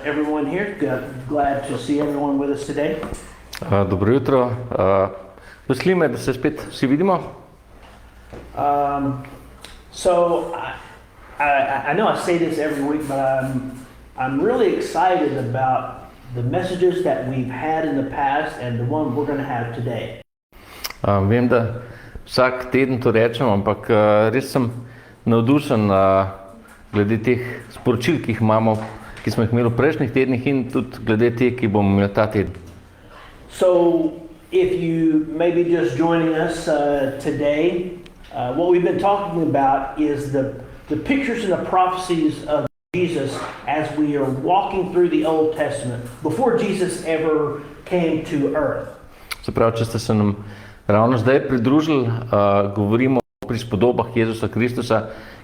everyone here. Glad to see everyone with us today. Dobro jutro. Veseli me, da se spet vsi vidimo. So I know I say this every week, but I'm really excited about the messages that we've had in the past and the one we're going to have today. Vem, da vsak teden to rečem, ampak res sem navdušen glede teh sporočil, ki smo jih imeli v prejšnjih tednih in tudi glede teh, ki bomo imeli ta teden. So if you may be just joining us today, what we've been talking about is the pictures and the prophecies of Jesus as we are walking through the Old Testament before Jesus ever came to earth. Se pravi, če ste se nam ravno zdaj pridružili, govorimo o prispodobah Jezusa Kristusa,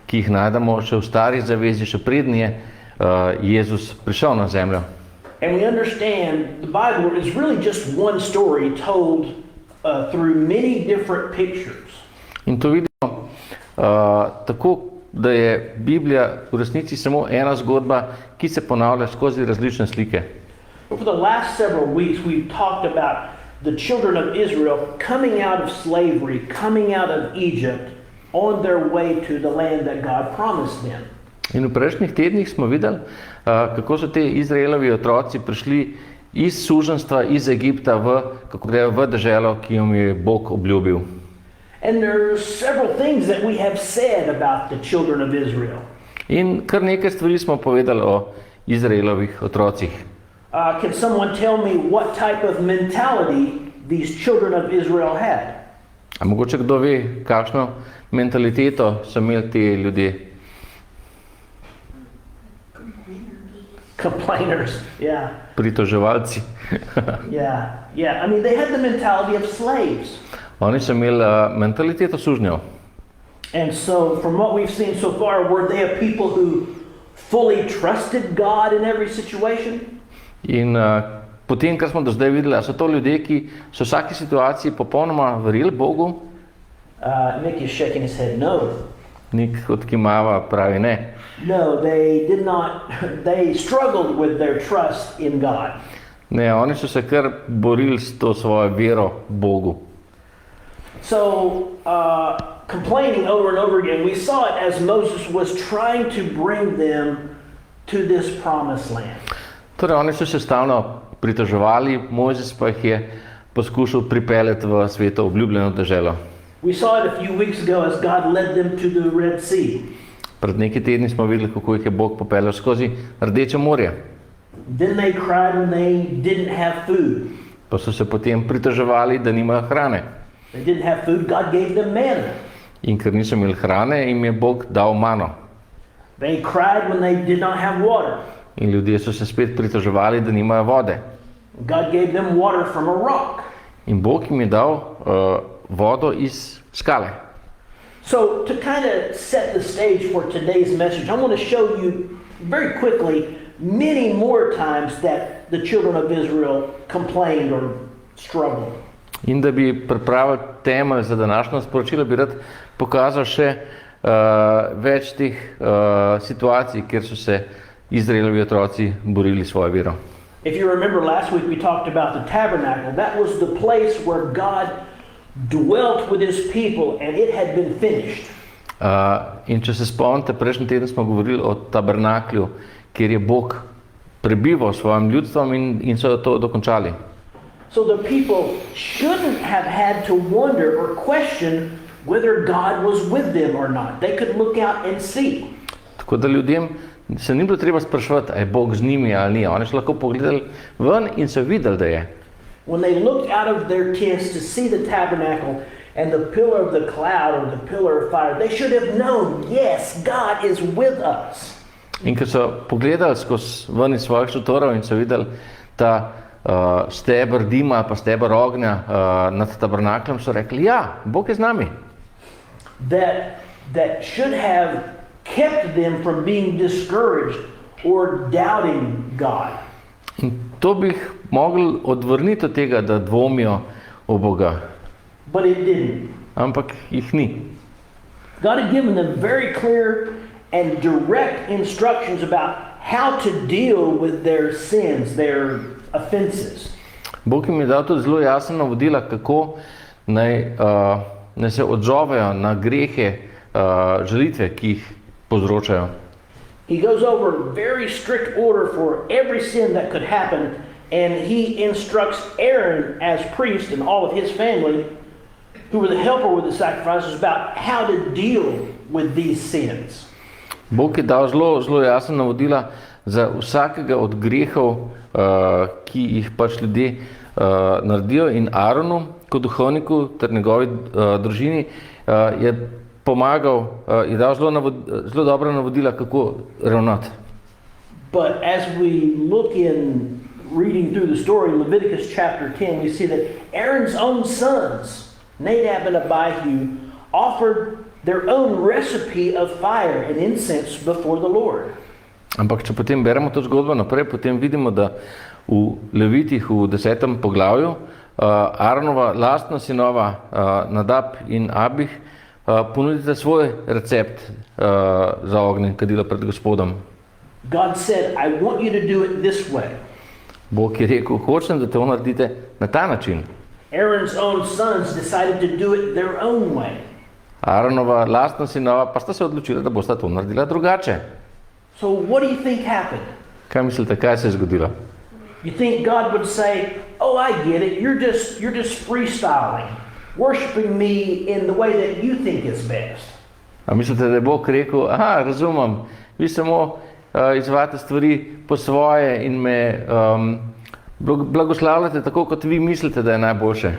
ki jih najdemo še v Stari zavezi, še preden je Jezus prišel na zemljo. And we understand the Bible is really just one story told through many different pictures. In to vidimo tako, da je Biblija v resnici samo ena zgodba, ki se ponavlja skozi različne slike. For the last several weeks we've talked about the children of Israel coming out of slavery, coming out of Egypt, on their way to the land that God promised them. In v prejšnjih tednih smo videli, kako so te Izraelovi otroci prišli iz suženjstva, iz Egipta v deželo, ki jim je Bog obljubil. And there are several things that we have said about the children of Israel. In kar nekaj stvari smo povedali o Izraelovih otrocih. Can someone tell me what type of mentality these children of Israel had? A mogoče kdo ve, kakšno mentaliteto so imeli ti ljudje? Complainers, yeah. Pritoževalci. Yeah. I mean, they had the mentality of slaves. Oni so imeli mentaliteto sužnjev. And so, from what we've seen so far, were they a people who fully trusted God in every situation? In potem, kar smo do zdaj videli, so to ljudje, ki so v vsaki situaciji popolnoma verjeli Bogu? Nick is shaking his head, no. Nik odkimava, pravi ne. No, they did not. They struggled with their trust in God. Ne, oni so se kar borili s to svojo vero Bogu. So, complaining over and over again, we saw it as Moses was trying to bring them to this promised land. Torej, oni so se stalno pritoževali, Mojzes pa jih je poskušal pripeljati v sveto obljubljeno deželo. We saw it a few weeks ago as God led them to the Red Sea. Pred nekaj tedni smo videli, kako jih je Bog popeljal skozi Rdeče morje. Then they cried when they didn't have food. Pa so se potem pritoževali, da nimajo hrane. They didn't have food, God gave them manna. In ker niso imeli hrane, jim je Bog dal mano. They cried when they did not have water. In ljudje so se spet pritoževali, da nimajo vode. God gave them water from a rock. In Bog jim je dal vodo iz skale. So, to kind of set the stage for today's message, I want to show you very quickly many more times that the children of Israel complained or struggled. In da bi pripravil temelj za današnjo sporočilo, bi rad pokazal še več teh situacij, kjer so se Izraelovi otroci borili svojo vero. If you remember last week we talked about the tabernacle. That was the place where God dwelt with his people and it had been finished. In če se spomnite, prejšnji teden smo govorili o tabernaklju, kjer je Bog prebival s svojim ljudstvom in so to dokončali. So the people shouldn't have had to wonder or question whether God was with them or not. They could look out and see. Tako da ljudem se ni bilo treba spraševati, a je Bog z njimi ali ni. Oni so lahko pogledali ven in so videli, da je. When they looked out of their tents to see the tabernacle and the pillar of the cloud or the pillar of fire, they should have known, yes, God is with us. In ko so pogledali skozi ven iz svojih šotorov in so videli ta steber dima pa steber ognja nad tabernakljem, so rekli, ja, Bog je z nami. That should have kept them from being discouraged or doubting God. In to bi jih mogli odvrniti od tega, da dvomijo o Boga. But it didn't. Ampak jih ni. God had given them very clear and direct instructions about how to deal with their sins, their offenses. Bog jim je dal tudi zelo jasna navodila, kako naj se odzovejo na grehe, žalitve, ki jih povzročajo. He goes over very strict order for every sin that could happen, and he instructs Aaron as priest and all of his family, who were the helper with the sacrifices, about how to deal with these sins. Bog je dal zelo jasna navodila za vsakega od grehov, ki jih pač ljudje naredijo, in Aaronu kot duhovniku ter njegovi družini je pomagal, je dal zelo dobra navodila, kako ravnati. But as we look in reading through the story, Leviticus chapter 10, we see that Aaron's own sons, Nadab and Abihu, offered their own recipe of fire and incense before the Lord. Ampak če potem beremo to zgodbo naprej, potem vidimo, da v Levitih v 10. poglavju Aaronova lastna sinova Nadab in Abih ponudite svoj recept za ognje kadila pred Gospodom. God said, I want you to do it this way. Bog je rekel, hočem, da to naredite na ta način. Aaron's own sons decided to do it their own way. Aaronova lastna sinova pa sta se odločila, da bosta to naredila drugače. So what do you think happened? Kaj mislite, kaj se je zgodilo? You think God would say, oh, I get it, you're just freestyling, worshiping me in the way that you think is best. A mislite, da je Bog rekel, aha, razumem, vi samo izvajate stvari po svoje in me blagoslavljate tako, kot vi mislite, da je najboljše.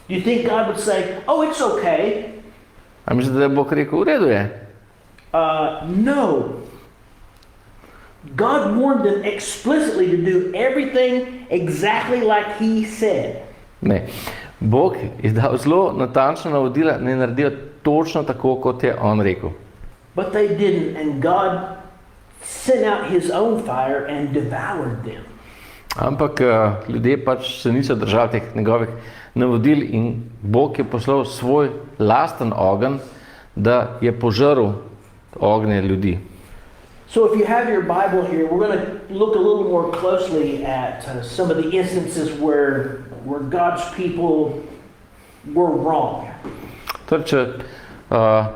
Do you think God would say, oh, it's okay? A mislite, da je Bog rekel, v redu je? No. God warned them explicitly to do everything exactly like he said. Ne. Bog je dal zelo natančno navodila, ne naredijo točno tako, kot je on rekel. But they didn't, and God sent out his own fire and devoured them. Ampak ljudje pač se niso držali teh njegovih navodil in Bog je poslal svoj lasten ogenj, da je požrl ognje ljudi. So if you have your Bible here, we're going to look a little more closely at some of the instances where God's people were wrong. Torej, če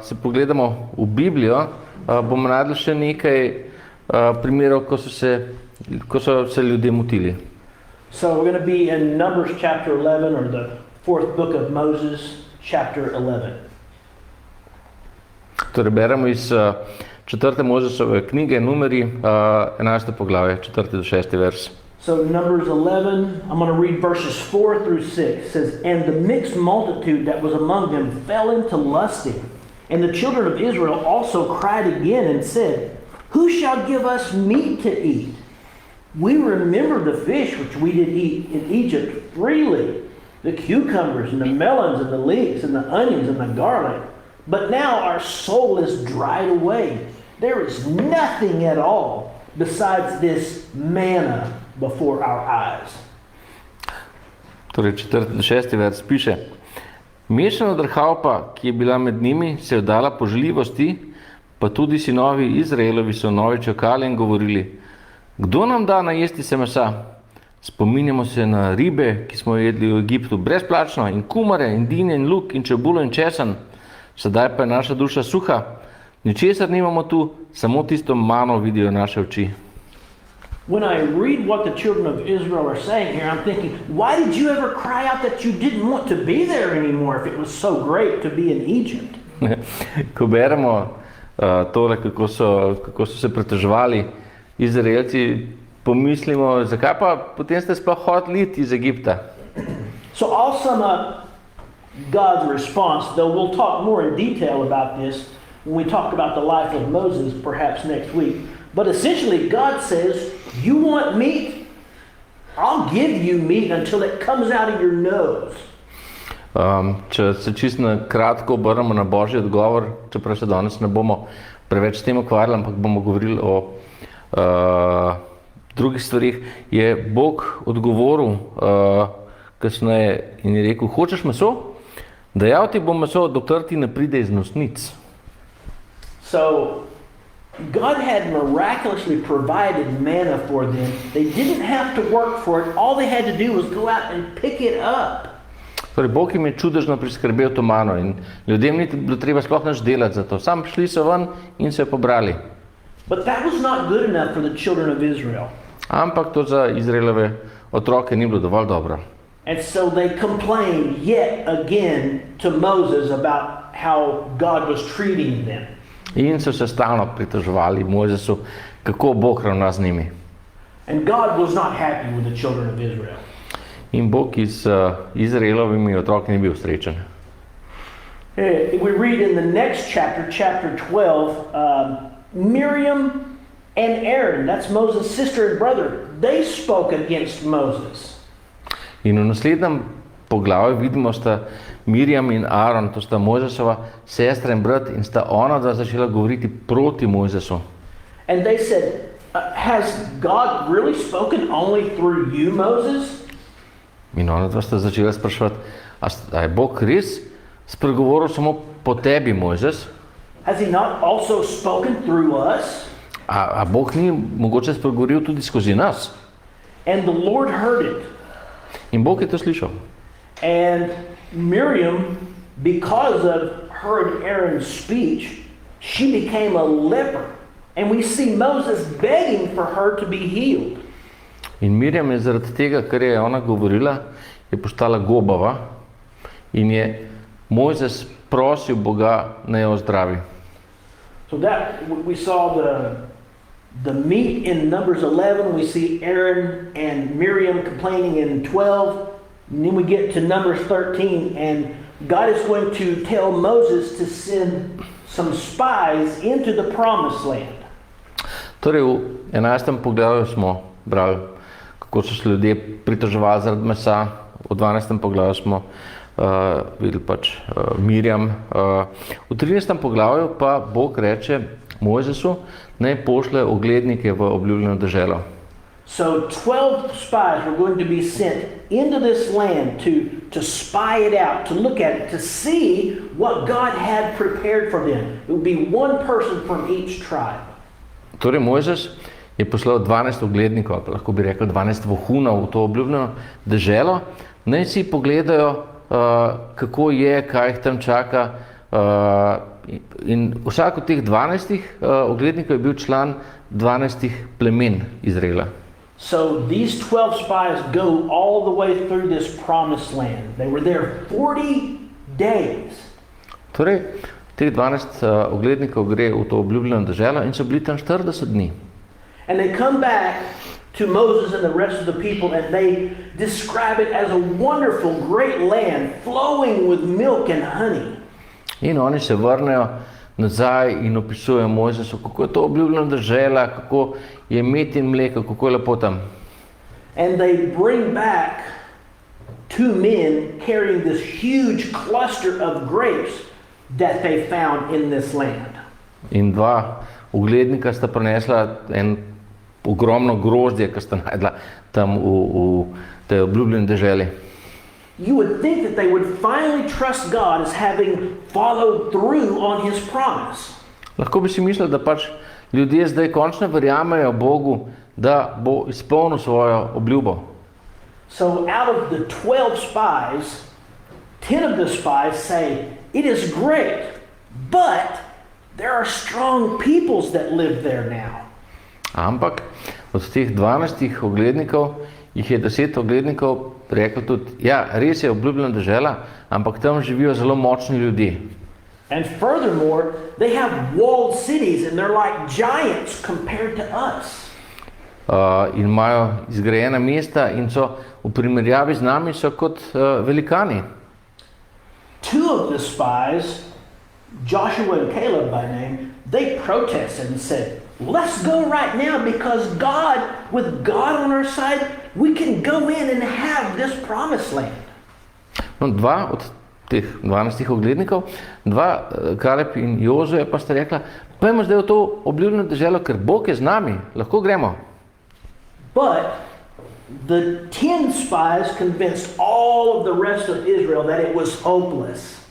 se pogledamo v Biblijo, bomo našli še nekaj primerov, ko so se ljudje motili. So we're going to be in Numbers chapter 11, or the 4th book of Moses, chapter 11. Torej, beremo iz 4. Mojžešove knjige, Numeri, 11. poglavje, 4. do 6. vers. So Numbers 11, I'm going to read verses 4 through 6. It says, and the mixed multitude that was among them fell into lusting. And the children of Israel also cried again and said, who shall give us meat to eat? We remember the fish which we did eat in Egypt freely, the cucumbers and the melons and the leeks and the onions and the garlic. But now our soul is dried away. There is nothing at all besides this manna before our eyes. Torej, 4. do 6. vers piše, mešana drhalpa, ki je bila med njimi, se je vdala požljivosti, pa tudi sinovi Izraelovi so novi čakali in govorili, kdo nam da najesti se mesa? Spominjamo se na ribe, ki smo jedli v Egiptu brezplačno, in kumare, in dinje, in luk, in čebulo, in česen. Sedaj pa je naša duša suha, ničesar nimamo tu, samo tisto mano vidijo naše oči. When I read what the children of Israel are saying here, I'm thinking, why did you ever cry out that you didn't want to be there anymore if it was so great to be in Egypt? Ko beremo tole, kako so se pritoževali Izraelci, pomislimo, zakaj pa potem ste sploh hoteli iti iz Egipta? So I'll sum up God's response, though we'll talk more in detail about this when we talk about the life of Moses perhaps next week. But essentially God says, you want meat? I'll give you meat until it comes out of your nose. Če se čisto na kratko obrnemo na Božji odgovor, čeprav se danes ne bomo preveč s tem ukvarjali, ampak bomo govorili o drugih stvarih, je Bog odgovoril kasneje in je rekel, hočeš meso? Dajal ti bom meso, dokler ti ne pride iz nosnic. So God had miraculously provided manna for them. They didn't have to work for it. All they had to do was go out and pick it up. Torej, Bog jim je čudežno priskrbel to mano in ljudem ni bilo treba sploh nič delati za to. Sam šli so ven in se pobrali. But that was not good enough for the children of Israel. Ampak to za Izraelove otroke ni bilo dovolj dobro. And so they complained yet again to Moses about how God was treating them. In so se stalno pritoževali Mojzesu, kako Bog ravna z njimi. And God was not happy with the children of Israel. In Bog z Izraelovimi otroki ni bil srečen. We read in the next chapter, chapter 12, Miriam and Aaron, that's Moses' sister and brother, they spoke against Moses. In v naslednjem poglavju vidimo, sta Mirjam in Aaron, to sta Mojzesova sestra in brat, in sta ona dva začela govoriti proti Mojzesu. And they said, has God really spoken only through you, Moses? In ona dva sta začela spraševati, a je Bog res spregovoril samo po tebi, Mojzes? Has he not also spoken through us? A Bog ni mogoče spregovoril tudi skozi nas? And the Lord heard it. In Bog je to slišal. And Miriam, because of her and Aaron's speech, she became a leper. And we see Moses begging for her to be healed. In Mirjam je zaradi tega, kar je ona govorila, je postala gobava in je Mojzes prosil Boga, naj jo ozdravi. So that we saw the meat in Numbers 11. We see Aaron and Miriam complaining in 12. And then we get to Numbers 13, and God is going to tell Moses to send some spies into the promised land. Torej, v 11. poglavju smo brali, kako so se ljudje pritoževali zaradi mesa. V 12. poglavju smo videli pač Mirjam. V 13. poglavju pa Bog reče Mojzesu, naj pošlje oglednike v obljubljeno deželo. So 12 spies were going to be sent into this land to spy it out, to look at it, to see what God had prepared for them. It would be one person from each tribe. Torej Mojzes je poslal 12 oglednikov, lahko bi rekel 12 vohunov v to obljubljeno deželo, naj si pogledajo, kako je, kaj jih tam čaka. In vsak od teh 12 oglednikov je bil član 12 plemen Izraela. So these 12 spies go all the way through this promised land. They were there 40 days. Torej, teh 12 oglednikov gre v to obljubljeno deželo in so bili tam 40 dni. And they come back to Moses and the rest of the people, and they describe it as a wonderful, great land flowing with milk and honey. In oni se vrnejo nazaj in opisujejo Mojzesu, kako je to obljubljena dežela, kako je med in mleko, kako je lepo tam. And they bring back 2 men carrying this huge cluster of grapes that they found in this land. In 2 uglednika sta prinesla en ogromno grozdje, ki sta najdla tam v tej obljubljeni deželi. You would think that they would finally trust God as having followed through on his promise. Lahko bi si mislili, da pač ljudje zdaj končno verjamejo Bogu, da bo izpolnil svojo obljubo. So out of the 12 spies, 10 of the spies say, it is great, but there are strong peoples that live there now. Ampak od teh 12 oglednikov jih je 10 oglednikov rekli tudi, ja, res je obljubljena dežela, ampak tam živijo zelo močni ljudje. And furthermore, they have walled cities and they're like giants compared to us. In imajo izgrajena mesta in so v primerjavi z nami so kot velikani. 2 of the spies, Joshua and Caleb by name, they protested and said, let's go right now because God, with God on our side, we can go in and have this promised land. No, 2 od teh 12 oglednikov, 2, Kaleb in Jozue, pa sta rekla, pojmo zdaj v to obljubljeno deželo, ker Bog je z nami, lahko gremo. But the 10 spies convinced all of the rest of Israel that it was hopeless.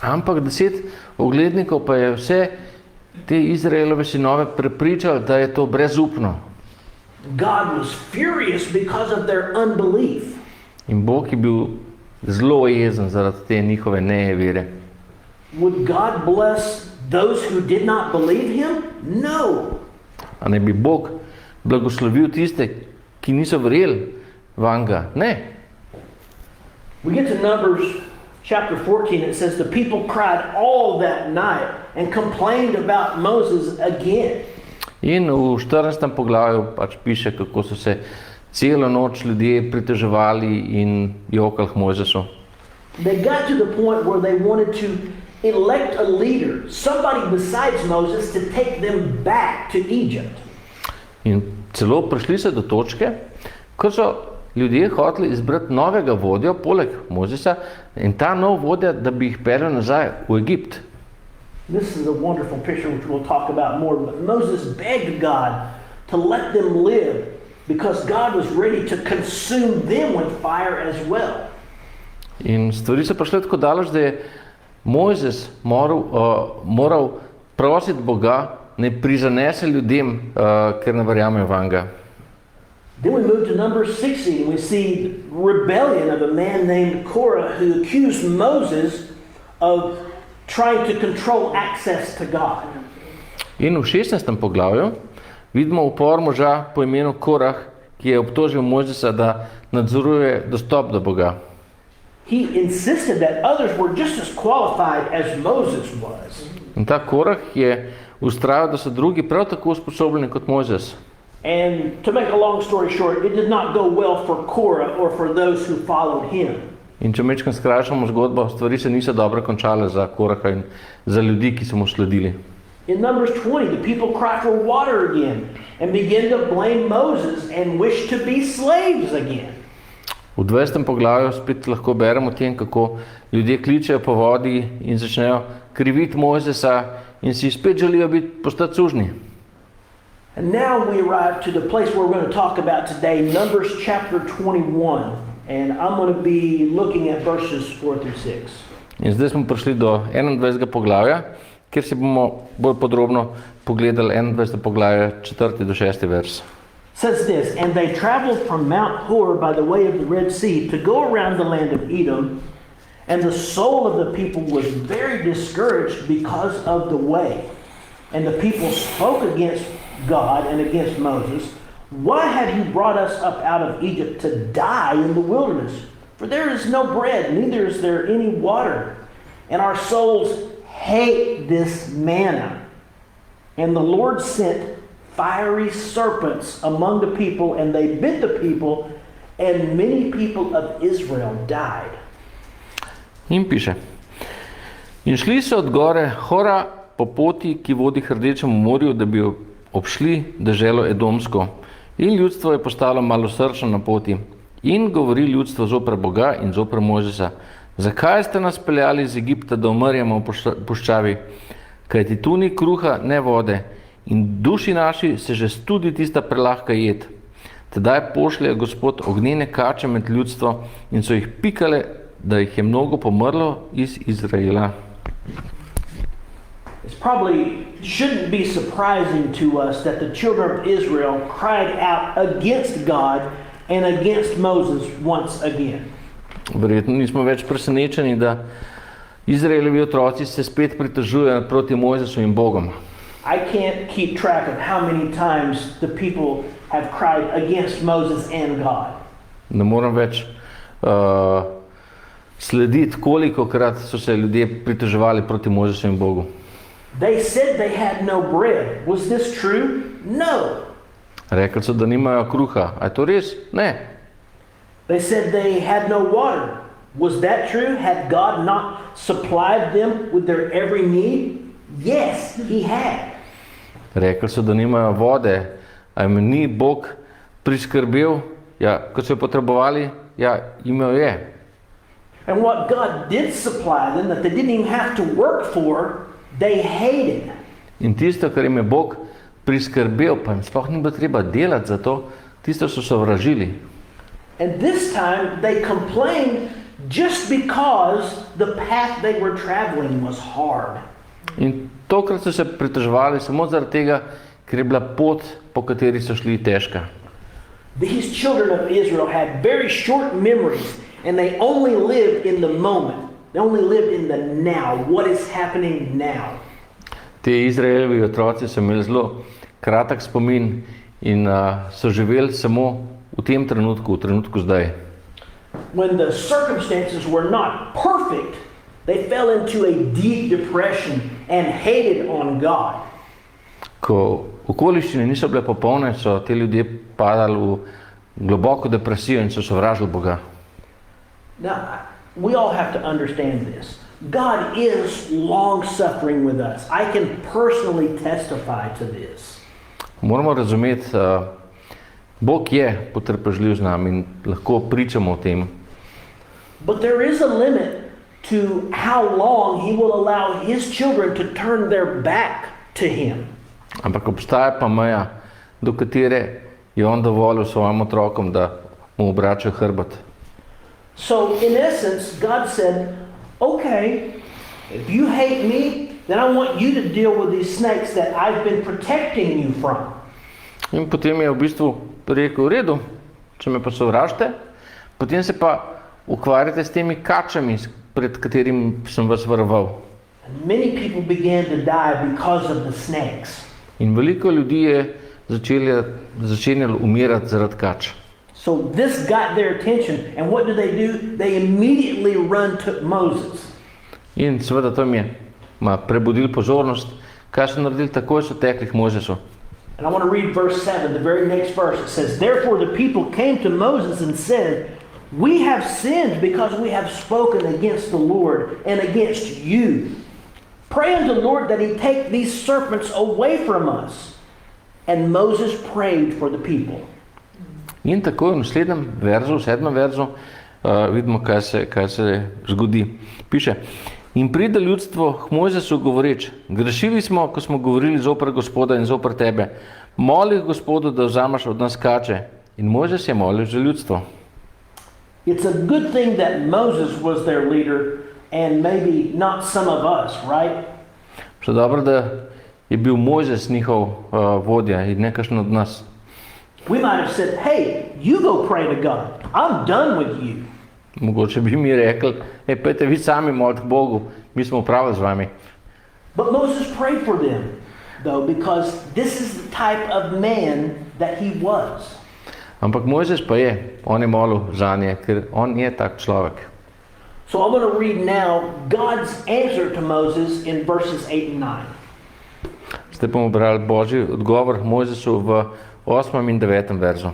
Ampak 10 oglednikov pa je vse te Izraelove sinove prepričali, da je to brezupno. God was furious because of their unbelief. In Bog je bil zelo jezen zaradi te njihove nevere. Would God bless those who did not believe him? No. A ne bi Bog blagoslovil tiste, ki niso verjeli vanga? Ne. We get to Numbers chapter 14, it says, the people cried all that night and complained about Moses again. In v 14. poglavju pač piše, kako so se celo noč ljudje pritoževali in jokali k Mojzesu. They got to the point where they wanted to elect a leader, somebody besides Moses, to take them back to Egypt. In celo prišli so do točke, ko so ljudje hoteli izbrati novega vodjo, poleg Mojzesa, in ta nov vodja, da bi jih peljal nazaj v Egipt. This is a wonderful picture which we'll talk about more, but Moses begged God to let them live because God was ready to consume them with fire as well. In stvari so prišle tako daleč, da je Mojzes moral prositi Boga, ne prizanese ljudem, ker ne verjamejo vanga. Then we move to Numbers 16. We see rebellion of a man named Korah who accused Moses of trying to control access to God. In v 16. poglavju vidimo upor moža po imenu Korah, ki je obtožil Mojzesa, da nadzoruje dostop do Boga. He insisted that others were just as qualified as Moses was. In ta Korah je ustrajal, da so drugi prav tako usposobljeni kot Mojzes. And to make a long story short, it did not go well for Korah or for those who followed him. In če mečkam skrajšamo zgodbo, stvari se niso dobro končale za Koraha in za ljudi, ki so mu sledili. In Numbers 20, the people cry for water again and begin to blame Moses and wish to be slaves again. V 20. poglavju spet lahko beremo o tem, kako ljudje kličejo po vodi in začnejo kriviti Mojzesa in si spet želijo postati sužnji. And now we arrive to the place where we're going to talk about today, Numbers chapter 21. And I'm going to be looking at verses 4 through 6. In zdaj smo prišli do 21. poglavja, kjer si bomo bolj podrobno pogledali 21. poglavje, 4. do 6. vers. Says this, and they traveled from Mount Hor by the way of the Red Sea to go around the land of Edom, and the soul of the people was very discouraged because of the way. And the people spoke against God and against Moses. Why have you brought us up out of Egypt to die in the wilderness? For there is no bread, neither is there any water. And our souls hate this manna. And the Lord sent fiery serpents among the people, and they bit the people, and many people of Israel died. In piše, in šli so od gore Hora po poti, ki vodi k Rdečemu morju, da bi obšli deželo Edomsko. In ljudstvo je postalo malosrčno na poti. In govori ljudstvo zoper Boga in zoper Mojzesa. Zakaj ste nas peljali iz Egipta, da umrjamo v puščavi? Kajti tu ni kruha, ne vode. In duši naši se že studi tista prelahka jed. Tedaj pošlje Gospod ognjene kače med ljudstvo in so jih pikale, da jih je mnogo pomrlo iz Izraela. It probably shouldn't be surprising to us that the children of Israel cried out against God and against Moses once again. Verjetno nismo več presenečeni, da Izraelovi otroci se spet pritožujejo proti Mojzesu in Bogom. I can't keep track of how many times the people have cried against Moses and God. Ne moram več slediti, kolikokrat so se ljudje pritoževali proti Mojzesu in Bogu. They said they had no bread. Was this true? No. Rekli so, da nimajo kruha. A je to res? Ne. They said they had no water. Was that true? Had God not supplied them with their every need? Yes, he had. Rekli so, da nimajo vode. A jim ni Bog priskrbel? Ja, ko so jo potrebovali, ja, imel je. And what God did supply them, that they didn't even have to work for, they hated. In tisto, kar jim je Bog priskrbel, pa jim sploh ni bilo treba delati za to, tisto so sovražili. And this time they complained just because the path they were traveling was hard. In tokrat so se pritoževali samo zaradi tega, ker je bila pot, po kateri so šli, težka. These children of Israel had very short memories, and they only lived in the moment. They only lived in the now. What is happening now? Te Izraelovi otroci so imeli zelo kratek spomin in so živeli samo v tem trenutku, v trenutku zdaj. When the circumstances were not perfect, they fell into a deep depression and hated on God. Ko okoliščine niso bile popolne, so te ljudje padali v globoko depresijo in so sovražili Boga. Now, we all have to understand this. God is long-suffering with us. I can personally testify to this. Moramo razumeti, Bog je potrpežljiv z nami in lahko pričamo o tem. But there is a limit to how long He will allow His children to turn their back to Him. Ampak obstaja pa meja, do katere je on dovolil svojim otrokom, da mu obračajo hrbet. So, in essence, God said, okay, if you hate me, then I want you to deal with these snakes that I've been protecting you from. In potem je v bistvu rekel, v redu, če me pa sovražite, potem se pa ukvarjate s temi kačami, pred katerim sem vas varoval. And many people began to die because of the snakes. In veliko ljudi je začenjalo umirati zaradi kač. So this got their attention, and what do? They immediately run to Moses. In seveda to jim je prebudil pozornost. Kaj so naredili? Takoj so tekli k Mojzesu. And I want to read verse 7, the very next verse. It says, therefore the people came to Moses and said, we have sinned because we have spoken against the Lord and against you. Pray unto the Lord that He take these serpents away from us. And Moses prayed for the people. In takoj v naslednjem verzu, v 7. verzu, vidimo, kaj se zgodi. Piše, in pride ljudstvo k Mojzesu govoreč, grešili smo, ko smo govorili zoper Gospoda in zoper tebe. Moli Gospodu, da vzameš od nas kače. In Mojzes je molil za ljudstvo. It's a good thing that Moses was their leader and maybe not some of us, right? Še dobro, da je bil Mojzes njihov vodja in ne kakšen od nas. We might have said, hey, you go pray to God. I'm done with you. Mogoče bi mi rekli, pejte vi sami moliti k Bogu, mi smo upravili z vami. But Moses prayed for them, though, because this is the type of man that he was. Ampak Mojzes pa je, on je molil zanje, ker on je tak človek. So I'm going to read now God's answer to Moses in verses 8 and 9. Zdaj bomo brali Božji odgovor Mojzesu v 8. in 9. verzu.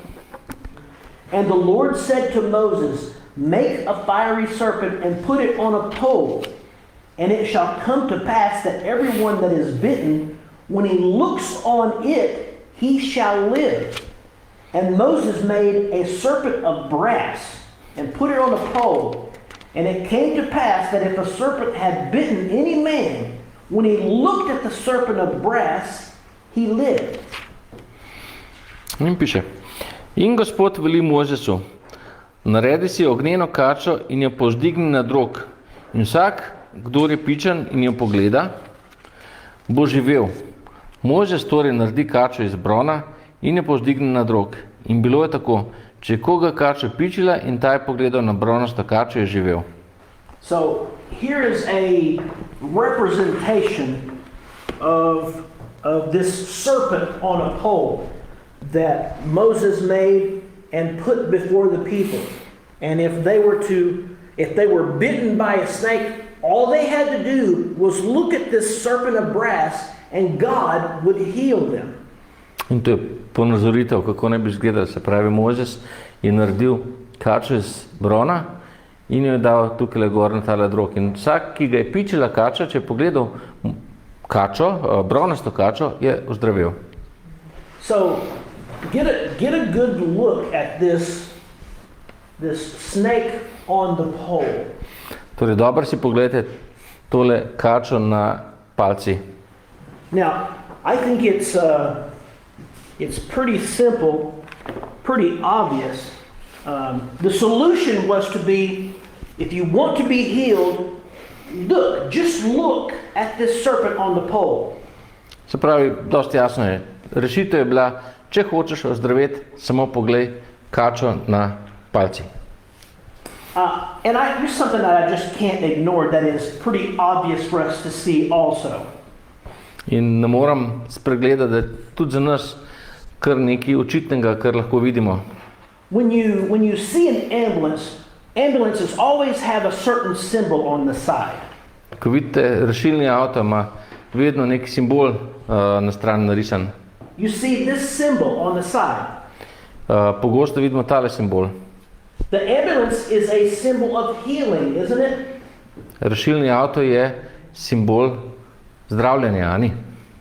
And the Lord said to Moses, make a fiery serpent and put it on a pole, and it shall come to pass that everyone that is bitten, when he looks on it, he shall live. And Moses made a serpent of brass and put it on a pole. And it came to pass that if a serpent had bitten any man, when he looked at the serpent of brass, he lived. In piše, in Gospod veli Mojzesu, naredi si ognjeno kačo in jo povzdigni na drog. In vsak, kdor je pičen in jo pogleda, bo živel. Mojzes torej naredi kačo iz brona in jo povzdigni na drog. In bilo je tako, če je koga kača pičila in ta je pogledal na bronasto kačo, je živel. So here is a representation of this serpent on a pole that Moses made and put before the people. And if they were bitten by a snake, all they had to do was look at this serpent of brass and God would heal them. In to je ponazoritev, kako ne bi izgledal. Se pravi, Mojzes je naredil kačo iz brona in jo je dal tukaj gor na tale drog. In vsak, ki ga je pičila kača, če je pogledal kačo, bronasto kačo, je ozdravel. So get a good look at this snake on the pole. Torej, dobro si pogledajte tole kačo na palci. Now, I think it's pretty simple, pretty obvious. The solution was to be, if you want to be healed, just look at this serpent on the pole. Se pravi, dosti jasno je. Rešitev je bila, če hočeš ozdraveti, samo poglej kačo na palci. Here's something that I just can't ignore that is pretty obvious for us to see also. In ne moram spregledati, da je tudi za nas kar nekaj očitnega, kar lahko vidimo. When you see an ambulance, ambulances always have a certain symbol on the side. Ko vidite rešilni avto, ima vedno nek simbol na strani narisan. You see this symbol on the side. Pogosto vidimo tale simbol. The ambulance is a symbol of healing, isn't it? Rešilni avto je simbol zdravljenja, ani?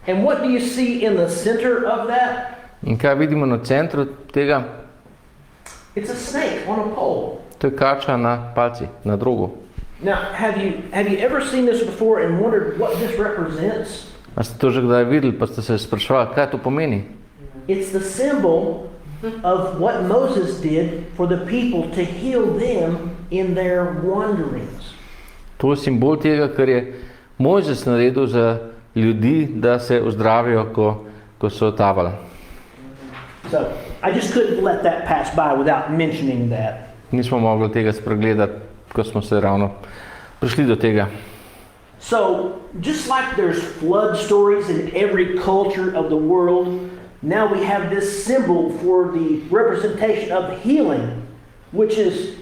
And what do you see in the center of that? In kaj vidimo na centru tega? It's a snake on a pole. To je kača na palci, na drogu. Now, have you ever seen this before and wondered what this represents? A ste to že kdaj videli, pa ste se spraševali, kaj to pomeni? It's the symbol of what Moses did for the people to heal them in their wanderings. To je simbol tega, kar je Mojzes naredil za ljudi, da se ozdravijo, ko so tavali. So, I just couldn't let that pass by without mentioning that. Nismo mogli tega spregledati, ko smo se ravno prišli do tega. So, just like there's flood stories in every culture of the world, now we have this symbol for the representation of healing, which is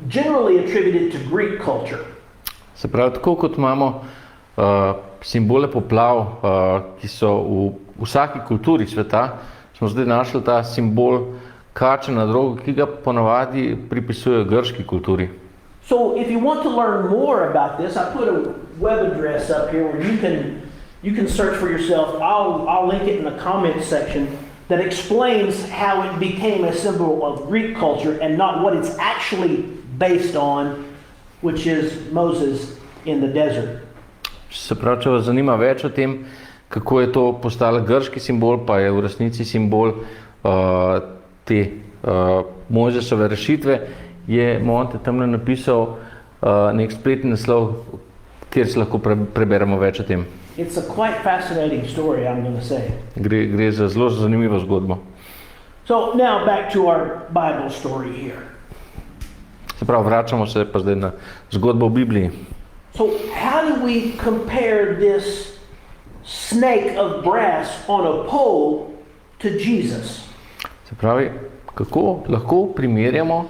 generally attributed to Greek culture. Se pravi, tako kot imamo simbole poplav, ki so v vsaki kulturi sveta, smo zdaj našli ta simbol kače na drogu, ki ga ponavadi pripisujejo grški kulturi. So if you want to learn more about this, I put a web address up here where you can search for yourself. I'll link it in the comments section that explains how it became a symbol of Greek culture and not what it's actually based on, which is Moses in the desert. Se pravi, če vas zanima več o tem, kako je to postalo grški simbol, pa je v resnici simbol te Mojzesove rešitve, je Monte tamle napisal nek spletni naslov, kjer se lahko preberemo več o tem. It's a quite fascinating story, I'm going to say. Gre za zelo zanimivo zgodbo. So now back to our Bible story here. Se pravi, vračamo se pa zdaj na zgodbo v Bibliji. So how do we compare this snake of brass on a pole to Jesus? Se pravi, kako lahko primerjamo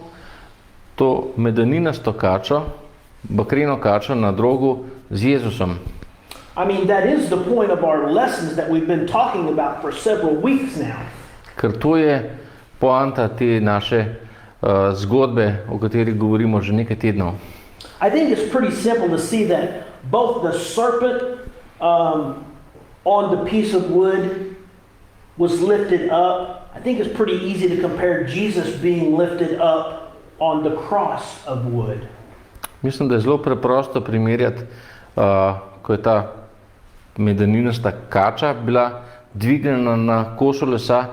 to medaninasto kačo, bakreno kačo na drogu z Jezusom? I mean, that is the point of our lessons that we've been talking about for several weeks now. Ker to je poanta te naše zgodbe, o kateri govorimo že nekaj tednov. I think it's pretty simple to see that both the serpent on the piece of wood was lifted up. I think it's pretty easy to compare Jesus being lifted up on the cross of wood. Mislim, da je zelo preprosto primerjati, ko je ta medaninasta kača bila dvignjena na košu lesa,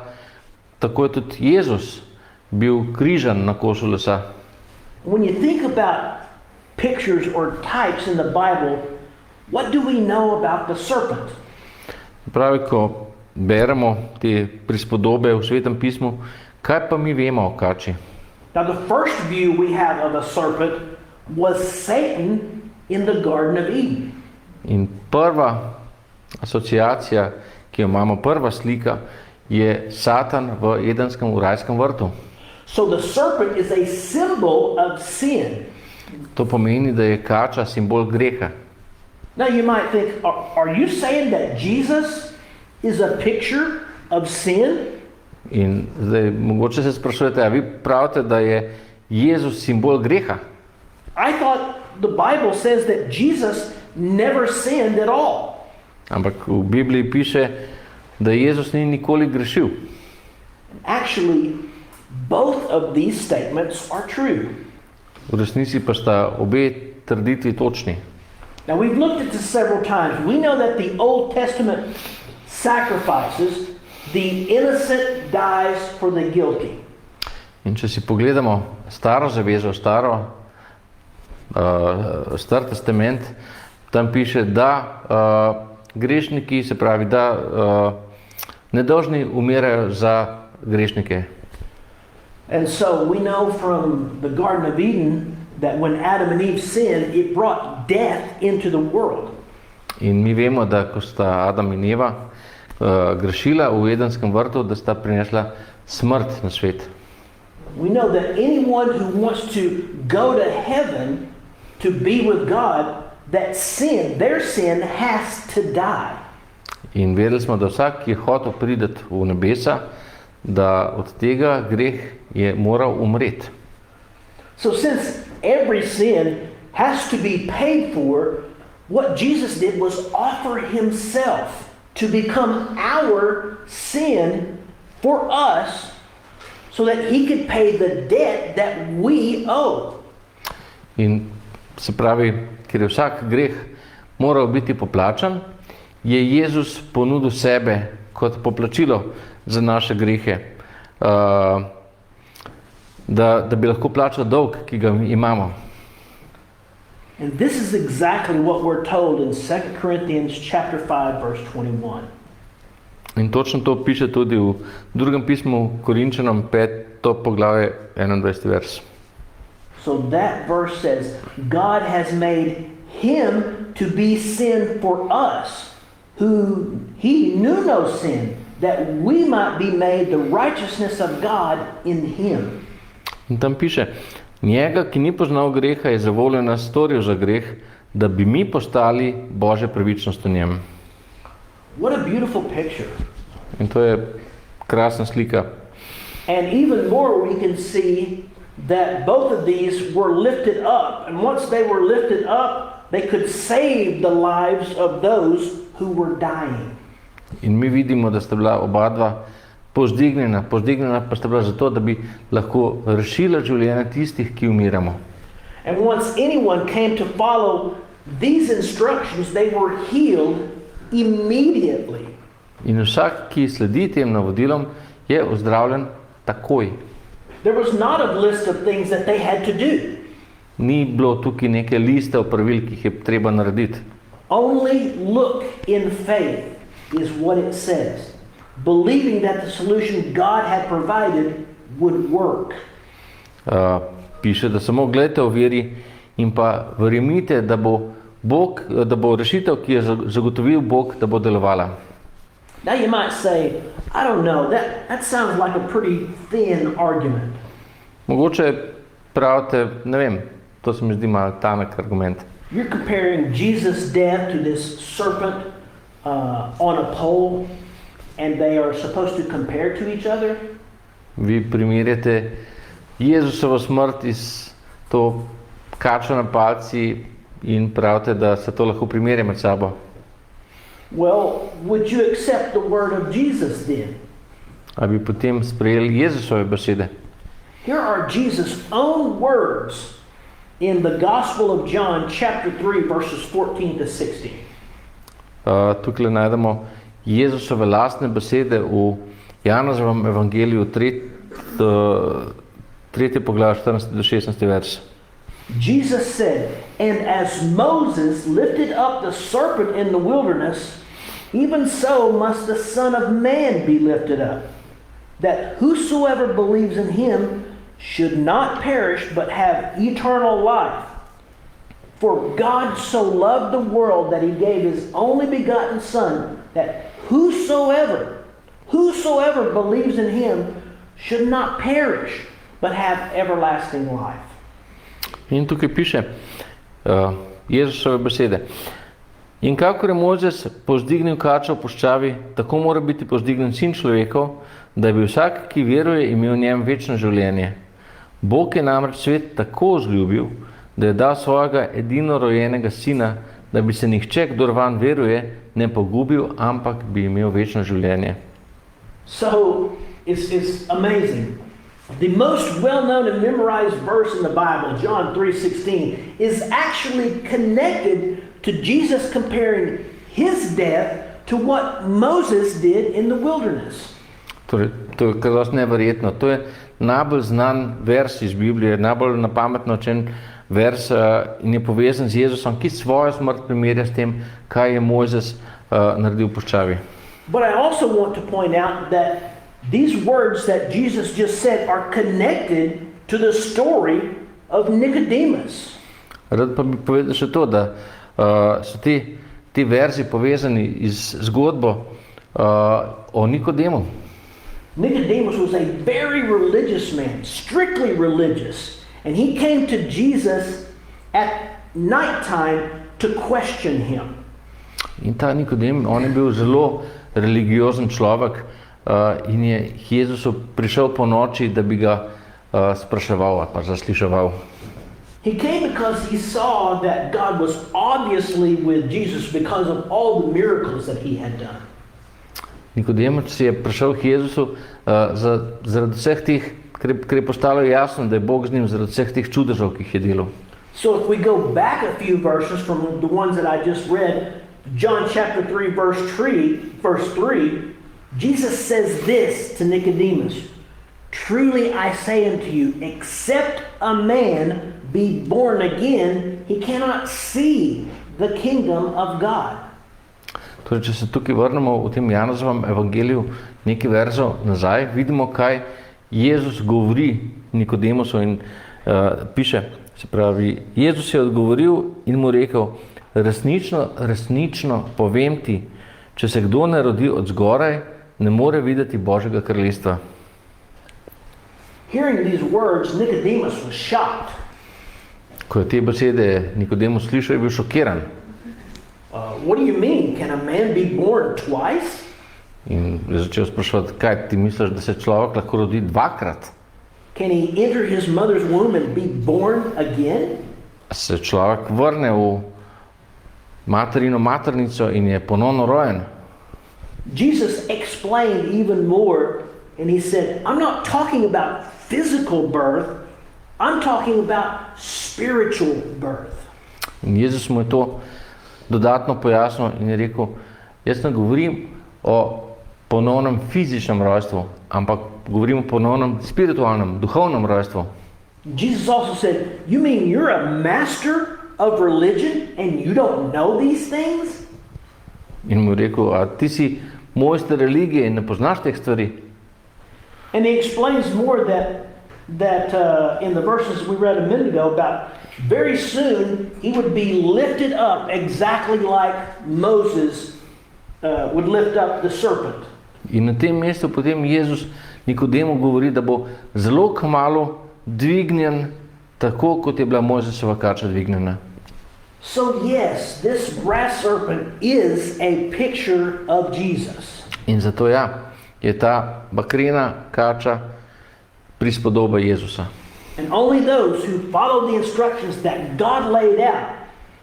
tako je tudi Jezus bil križan na košu lesa. When you think about pictures or types in the Bible, what do we know about the serpent? Pravi, ko beremo te prispodobe v Svetem pismu, kaj pa mi vemo o kači? Now the first view we have of a serpent was Satan in the Garden of Eden. In prva asociacija, ki jo imamo, prva slika, je Satan v Edenskem rajskem vrtu. So the serpent is a symbol of sin. To pomeni, da je kača simbol greha. Now you might think, are you saying that Jesus is a picture of sin? In zdaj, mogoče se sprašujete, a vi pravite, da je Jezus simbol greha? I thought the Bible says that Jesus never sinned at all. Ampak v Bibliji piše, da Jezus ni nikoli grešil. Actually, both of these statements are true. V resnici pa sta obe trditvi točni. Now we've looked at this several times. We know that the Old Testament sacrifices, the innocent dies for the guilty. In če si pogledamo staro zavezo, staro Star testament, tam piše, da grešniki, se pravi, da nedolžni umirajo za grešnike. And so we know from the Garden of Eden that when Adam and Eve sinned, it brought death into the world. In mi vemo, da ko sta Adam in Eva grešila v Edenskem vrtu, da sta prinesla smrt na svet. We know that anyone who wants to go to heaven to be with God, that sin, their sin has to die. In vedeli smo, da vsak, ki je hotel priti v nebesa, da od tega greh je moral umreti. So since every sin has to be paid for, what Jesus did was offer himself to become our sin for us so that he could pay the debt that we owe. In se pravi, ker je vsak greh moral biti poplačan, je Jezus ponudil sebe kot poplačilo za naše grehe, da bi lahko plačal dolg, ki ga imamo. And this is exactly what we're told in 2 Corinthians chapter 5 verse 21. In točno to piše tudi v drugem pismu Korinčanom 5. poglavje 21. vers. So that verse says, God has made him to be sin for us, who he knew no sin, that we might be made the righteousness of God in him. In tam piše, njega, ki ni poznal greha, je zavoljena storil za greh, da bi mi postali Božja pravičnost v njem. What a beautiful picture. In to je krasna slika. And even more we can see that both of these were lifted up. And once they were lifted up, they could save the lives of those who were dying. In mi vidimo, da sta bila oba dva povzdignjena pa sta bila zato, da bi lahko rešila življenje tistih, ki umiramo. And once anyone came to follow these instructions, they were healed immediately. In vsak, ki sledi tem navodilom, je ozdravljen takoj. There was not a list of things that they had to do. Ni bilo tukaj neke liste opravil, ki jih je treba narediti. Only look in faith is what it says, believing that the solution God had provided would work. Piše, da samo gledajte v veri in pa verjemite, da bo rešitev, ki je zagotovil Bog, da bo delovala. Now you might say, I don't know, that sounds like a pretty thin argument. Mogoče pravite, ne vem, to se mi zdi malo tanek argument. You're comparing Jesus' death to this serpent on a pole, and they are supposed to compare to each other. Vi primerjate Jezusovo smrt iz to kačo na palci in pravite, da se to lahko primerja med sabo. Well, would you accept the word of Jesus then? A bi potem sprejeli Jezusove besede? Here are Jesus' own words in the Gospel of John, chapter 3, verses 14 to 16. Tukaj najdemo Jezusove lastne besede v Janezovem evangeliju 3. poglavje 14 do 16. vers. Jesus said, and as Moses lifted up the serpent in the wilderness, even so must the Son of Man be lifted up, that whosoever believes in him should not perish but have eternal life. For God so loved the world that he gave his only begotten Son, that whosoever believes in him should not perish but have everlasting life. In tukaj piše Jezusove besede. In kakor je Mojzes povzdignil kačo v puščavi, tako mora biti povzdignjen Sin človekov, da bi vsak, ki veruje, imel v njem večno življenje. Bog je namreč svet tako vzljubil, da je dal svojega edinorojenega Sina, da bi se nihče, kdor vanj veruje, ne pogubil, ampak bi imel večno življenje. So, it's amazing. The most well-known and memorized verse in the Bible, John 3:16, is actually connected to Jesus comparing his death to what Moses did in the wilderness. Torej, To je kar dosti neverjetno. To je najbolj znan vers iz Biblije, najbolj na pametno učen vers in je povezan z Jezusom, ki svojo smrt primerja s tem, kaj je Mojzes naredil v puščavi. But I also want to point out that these words that Jesus just said are connected to the story of Nicodemus. Rad pa bi povedal še to, da so ti verzi povezani z zgodbo o Nikodemu. Nicodemus was a very religious man, strictly religious, and he came to Jesus at nighttime to question him. In ta Nikodem, on je bil zelo religiozen človek in je Jezusu prišel po noči, da bi ga spraševal ali pa zasliševal. He came because he saw that God was obviously with Jesus because of all the miracles that he had done. Nikodemec je prišel k Jezusu zaradi vseh teh, ker je postalo jasno, da je Bog z njim zaradi vseh teh čudežev, ki jih je delal. So if we go back a few verses from the ones that I just read, John chapter 3 verse 3, Jesus says this to Nicodemus, "Truly I say unto you, except a man be born again, he cannot see the kingdom of God." Torej, če se tukaj vrnemo v tem Janezovem evangeliju nekaj verzov nazaj, vidimo, kaj Jezus govori Nikodemusu in piše, se pravi, Jezus je odgovoril in mu rekel, resnično povem ti, če se kdo ne rodi od zgoraj, ne more videti Božjega kraljestva. Hearing these words, Nicodemus was shocked. Ko je te besede Nikodemus slišal, je bil šokiran. What do you mean? Can a man be born twice? In je začel spraševati, kaj ti misliš, da se človek lahko rodi dvakrat? Can he enter his mother's womb and be born again? Se človek vrne v materino maternico in je ponovno rojen? Jesus explained even more and he said, I'm not talking about physical birth, I'm talking about spiritual birth. In Jezus mu je to dodatno pojasnil in je rekel, jaz ne govorim o ponovnem fizičnem rojstvu, ampak govorim o ponovnem spiritualnem, duhovnem rojstvu. Jesus also said, you mean you're a master of religion and you don't know these things? In mu je rekel, a ti si mojster religije in ne poznaš teh stvari? And he explains more that in the verses we read a minute ago about very soon he would be lifted up exactly like Moses would lift up the serpent. In na tem mestu potem Jezus Nikodemu govori, da bo zelo kmalu dvignjen tako, kot je bila Mojzesova kača dvignjena. So yes, this brass serpent is a picture of Jesus. In zato je ta bakrena kača prispodoba Jezusa. And only those who followed the instructions that God laid out,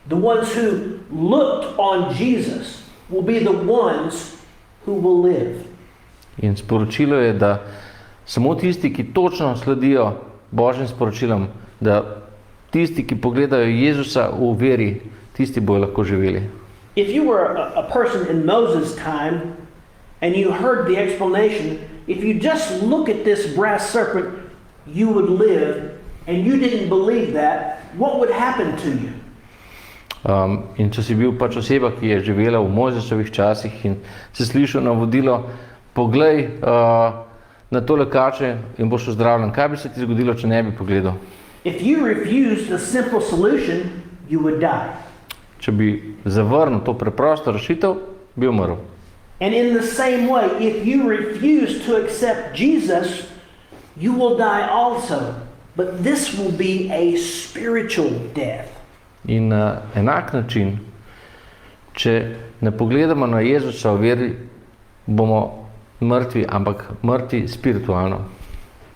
the ones who looked on Jesus, will be the ones who will live. In sporočilo je, da samo tisti, ki točno sledijo Božjim sporočilom, da tisti, ki pogledajo Jezusa v veri, tisti bojo lahko živeli. If you were a person in Moses' time and you heard the explanation, if you just look at this brass serpent, you would live, and you didn't believe that, what would happen to you? In če si bil pač oseba, ki je živela v Mojzesovih časih in si slišal navodilo, poglej na tole kače in boš ozdravljen. Kaj bi se ti zgodilo, če ne bi pogledal? If you refused a simple solution, you would die. Če bi zavrnil to preprosto rešitev, bi umrl. And in the same way, if you refuse to accept Jesus, you will die also. But this will be a spiritual death. In na enak način, če ne pogledamo na Jezusa v veri, bomo mrtvi, ampak mrtvi spiritualno.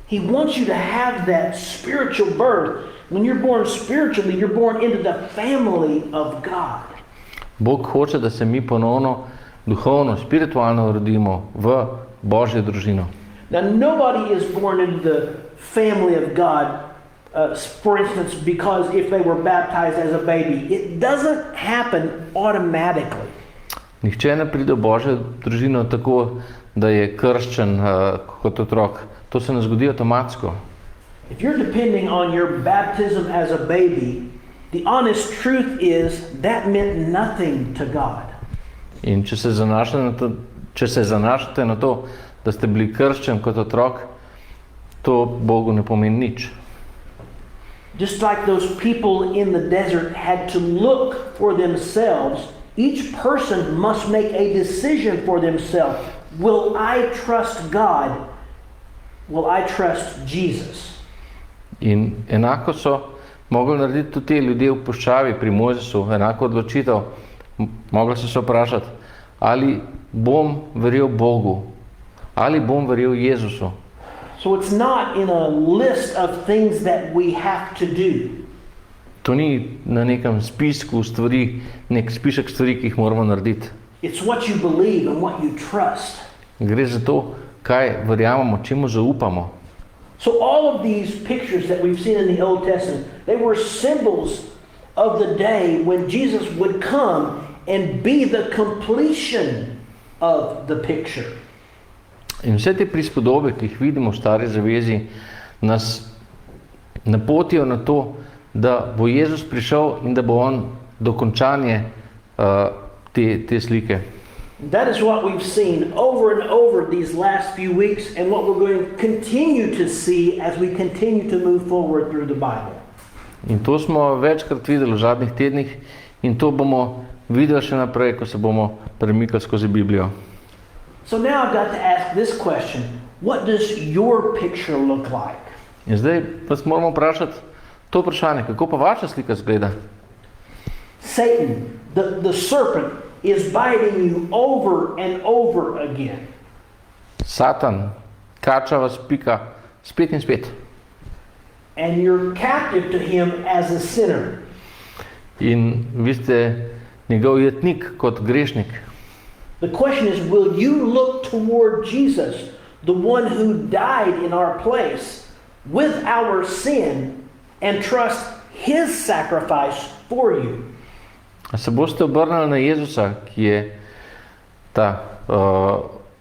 He wants you to have that spiritual birth. When you're born spiritually, you're born into the family of God. Bog hoče, da se mi ponovno duhovno, spiritualno rodimo v Božjo družino. Now, nobody is born into the family of God, for instance, because if they were baptized as a baby. It doesn't happen automatically. Nihče ne pride v Božjo družino tako, da je krščen kot otrok. To se ne zgodi avtomatsko. If you're depending on your baptism as a baby, the honest truth is that meant nothing to God. In če se zanašate na to, da ste bili krščen kot otrok, to Bogu ne pomeni nič. Just like those people in the desert had to look for themselves, each person must make a decision for themselves. Will I trust God? Will I trust Jesus? In enako so mogli narediti tudi te ljudje v puščavi pri Mojzesu, enako odločitev. Mogli so se vprašati, ali bom verjel Bogu, ali bom verjel Jezusu. So it's not in a list of things that we have to do. To ni na nekem spisku stvari, nek spišek stvari, ki jih moramo narediti. It's what you believe and what you trust. Gre za to, kaj verjamemo, čemu zaupamo. So all of these pictures that we've seen in the Old Testament, they were symbols of the day when Jesus would come and be the completion of the picture. In vse te prispodobe, ki jih vidimo v Stari zavezi, nas napotijo na to, da bo Jezus prišel in da bo on dokončanje te slike. That is what we've seen over and over these last few weeks and what we're going to continue to see as we continue to move forward through the Bible. In to smo večkrat videli v zadnjih tednih in to bomo videli še naprej, ko se bomo premikali skozi Biblijo. So now I've got to ask this question. What does your picture look like? In zdaj vas moramo vprašati to vprašanje, kako pa vaša slika izgleda? Satan, the serpent, is biting you over and over again. Satan, kača vas pika spet in spet. And you're captive to him as a sinner. In vi ste njegov jetnik kot grešnik. The question is, will you look toward Jesus, the one who died in our place with our sin, and trust his sacrifice for you? A se boste obrnili na Jezusa, ki je ta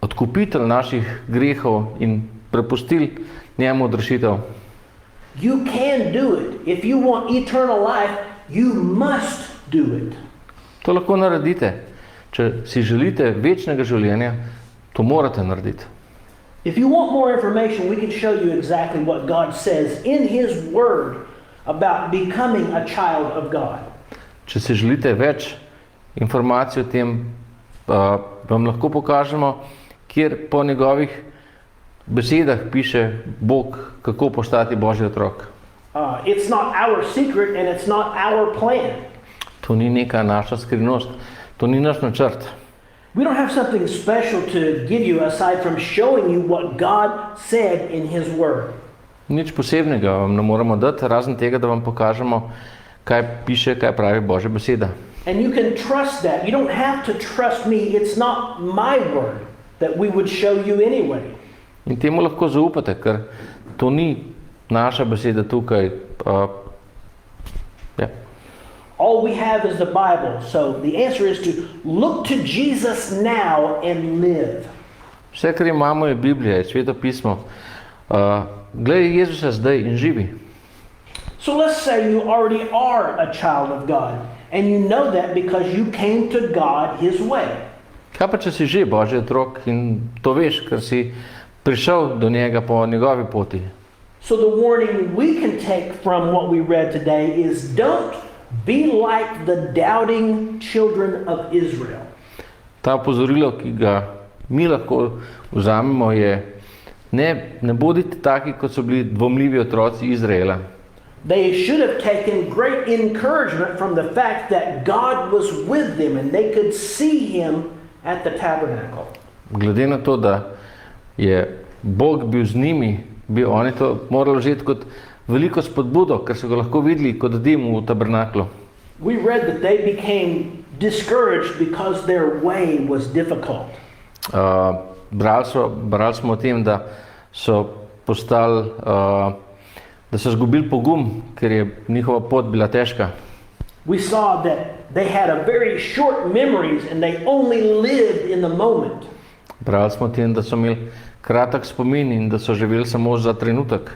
odkupitelj naših grehov in prepustili njemu odrešitev? You can do it. If you want eternal life, you must do it. To lahko naredite. Če si želite večnega življenja, to morate narediti. If you want more information, we can show you exactly what God says in his word about becoming a child of God. Če si želite več informacij o tem, vam lahko pokažemo, kjer po njegovih besedah piše Bog, kako postati Božji otrok. It's not our secret and it's not our plan. To ni neka naša skrivnost, to ni naš načrt. We don't have something special to give you aside from showing you what God said in his word. Nič posebnega vam ne moramo dati, razen tega, da vam pokažemo, kaj piše, kaj pravi Božja beseda. And you can trust that. You don't have to trust me. It's not my word that we would show you anyway. In temu lahko zaupate, ker to ni naša beseda tukaj. All we have is the Bible. So the answer is to look to Jesus now and live. Vse, kar imamo, je Biblija, je Sveto pismo. Glej Jezusa zdaj in živi. So let's say you already are a child of God and you know that because you came to God his way. Kaj pa, če si že Božji otrok in to veš, ker si prišel do njega po njegovi poti? So the warning we can take from what we read today is don't be like the doubting children of Israel. Ta opozorilo, ki ga mi lahko vzamemo, je ne bodite taki, kot so bili dvomljivi otroci Izraela. They should have taken great encouragement from the fact that God was with them and they could see him at the tabernacle. Glede na to, da je Bog bil z njimi, bi oni to morali vzeti kot veliko spodbudo, ker so ga lahko videli kot dim v tabernaklu. We read that they became discouraged because their way was difficult. Brali smo o tem, da so postali, da so izgubili pogum, ker je njihova pot bila težka. We saw that they had a very short memories and they only lived in the moment. Brali smo o tem, da so imeli kratek spomin in da so živeli samo za trenutek.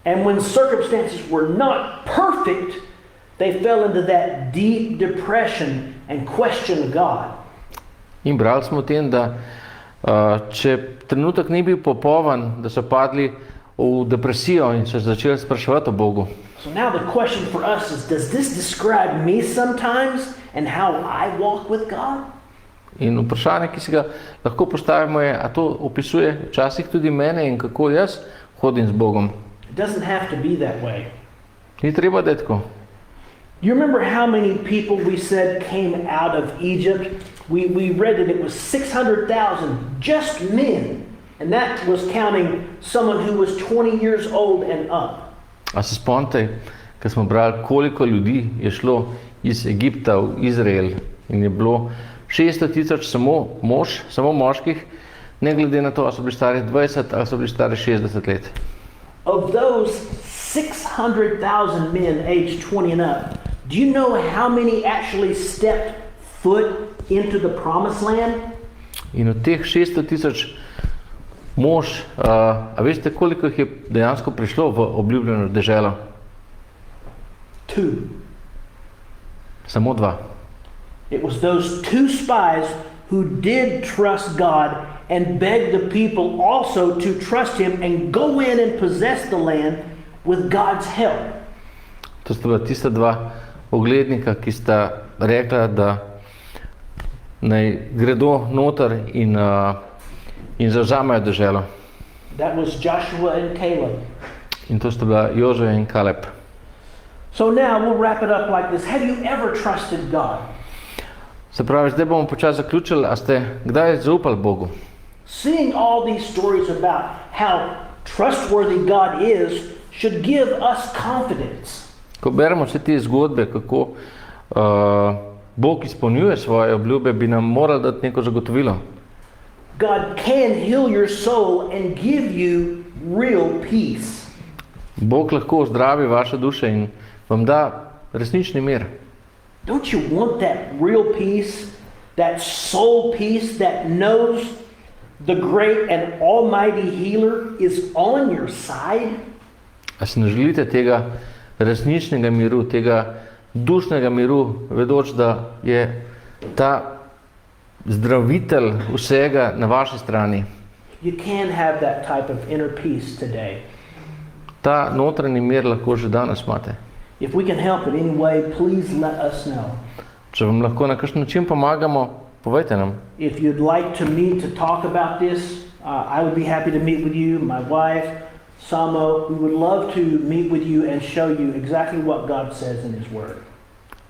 And when circumstances were not perfect, they fell into that deep depression and questioned God. In brali smo o tem, da če trenutek ni bil popoln, da so padli v depresijo in so začeli spraševati o Bogu. So now the question for us is, does this describe me sometimes and how I walk with God? In vprašanje, ki si ga lahko postavimo, je, a to opisuje včasih tudi mene in kako jaz hodim z Bogom. It doesn't have to be that way. Ni treba, da je tako. Do you remember how many people we said came out of Egypt? We read that it was 600,000 just men. And that was counting someone who was 20 years old and up. A se spomnite, ko smo brali, koliko ljudi je šlo iz Egipta v Izrael in je bilo 600,000 samo moških, ne glede na to, ali so bili stari 20 ali so bili stari 60 let. Of those 600,000 men aged 20 and up, do you know how many actually stepped foot into the promised land? In od teh 600,000 mož, a veste, koliko jih je dejansko prišlo v obljubljeno deželo? 2. Samo 2. It was those 2 spies who did trust God and begged the people also to trust him and go in and possess the land with God's help. To sta bila tista 2 oglednika, ki sta rekla, da naj gredo noter in zavzamejo deželo. That was Joshua and Caleb. In to sta bila Jože in Kaleb. So now we'll wrap it up like this. Have you ever trusted God? Se pravi, zdaj bomo počasi zaključili, a ste kdaj zaupali Bogu? Seeing all these stories about how trustworthy God is should give us confidence. Ko beremo vse te zgodbe, kako Bog izpolnjuje svoje obljube, bi nam moral dati neko zagotovilo. God can heal your soul and give you real peace. Bog lahko ozdravi vaše duše in vam da resnični mir. Don't you want that real peace, that soul peace that knows the great and almighty healer is on your side? A si ne želite tega resničnega miru, tega dušnega miru, vedoč, da je ta zdravitelj vsega na vaši strani? You can have that type of inner peace today. Ta notranji mir lahko že danes imate. If we can help in any way, please let us know. Če vam lahko na kakšen način pomagamo, povejte nam. If you'd like to meet to talk about this, I would be happy to meet with you, my wife, Samo. We would love to meet with you and show you exactly what God says in His Word.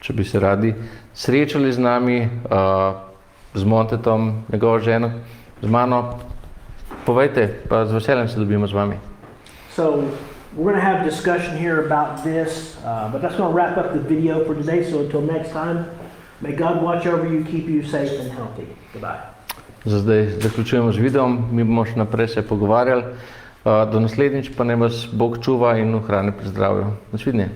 Če bi se radi srečali z nami, z Montetom, njegovo ženo, z mano, povejte, pa z veseljem se dobimo z vami. So we're going to have a discussion here about this, but that's going to wrap up the video for today. So until next time, may God watch over you, keep you safe and healthy. Goodbye. Za zdaj zaključujemo z videom, mi bomo še naprej se pogovarjali. Do naslednjič pa naj vas Bog čuva in ohrani pri zdravju. Nasvidenje.